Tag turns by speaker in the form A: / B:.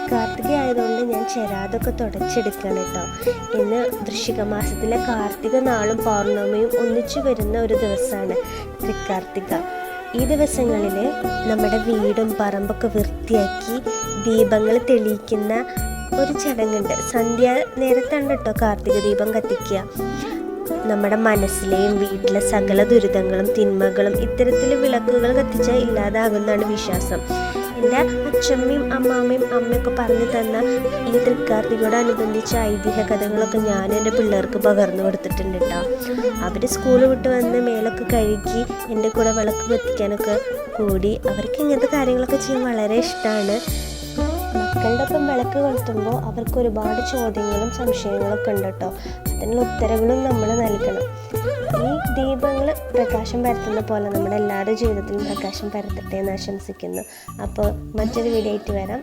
A: തൃക്കാർത്തിക ആയതുകൊണ്ട് ഞാൻ ചെരാതൊക്കെ തുടച്ചെടുക്കുകയാണ് കേട്ടോ. ഇന്ന് വൃശ്ചിക മാസത്തിലെ കാർത്തിക നാളും പൗർണമിയും ഒന്നിച്ചു വരുന്ന ഒരു ദിവസമാണ് തൃക്കാർത്തിക. ഈ ദിവസങ്ങളിൽ നമ്മുടെ വീടും പറമ്പൊക്കെ വൃത്തിയാക്കി ദീപങ്ങൾ തെളിയിക്കുന്ന ഒരു ചടങ്ങുണ്ട്. സന്ധ്യ നേരത്താണ് കേട്ടോ കാർത്തിക ദീപം കത്തിക്കുക. നമ്മുടെ മനസ്സിലെയും വീട്ടിലെ സകല ദുരിതങ്ങളും തിന്മകളും ഇത്തരത്തിൽ വിളക്കുകൾ കത്തിച്ചാൽ ഇല്ലാതാകുന്നതാണ് വിശ്വാസം. എൻ്റെ അച്ഛമ്മയും അമ്മാമ്മയും അമ്മയൊക്കെ പറഞ്ഞു തന്ന ഈ തൃക്കാർത്തികയോടനുബന്ധിച്ച ഐതിഹ്യ കഥകളൊക്കെ ഞാനും എൻ്റെ പിള്ളേർക്ക് പകർന്നു കൊടുത്തിട്ടുണ്ട് കേട്ടോ. അവർ സ്കൂൾ വിട്ട് വന്ന് മേലൊക്കെ കഴുകി എൻ്റെ കൂടെ വിളക്ക് കത്തിക്കാനൊക്കെ കൂടി. അവർക്ക് ഇങ്ങനത്തെ കാര്യങ്ങളൊക്കെ ചെയ്യാൻ വളരെ ഇഷ്ടമാണ്. മക്കളുടെ ഒപ്പം വിളക്ക് കൊളുത്തുമ്പോൾ അവർക്ക് ഒരുപാട് ചോദ്യങ്ങളും സംശയങ്ങളൊക്കെ ഉണ്ട് കേട്ടോ. അതിനുള്ള ഉത്തരങ്ങളും നമ്മൾ നൽകണം. ഈ ദീപങ്ങൾ പ്രകാശം പരത്തുന്ന പോലെ നമ്മുടെ എല്ലാവരുടെ ജീവിതത്തിലും പ്രകാശം പരത്തട്ടെ എന്ന് ആശംസിക്കുന്നു. അപ്പോൾ മറ്റൊരു വീഡിയോ ആയിട്ട് വരാം.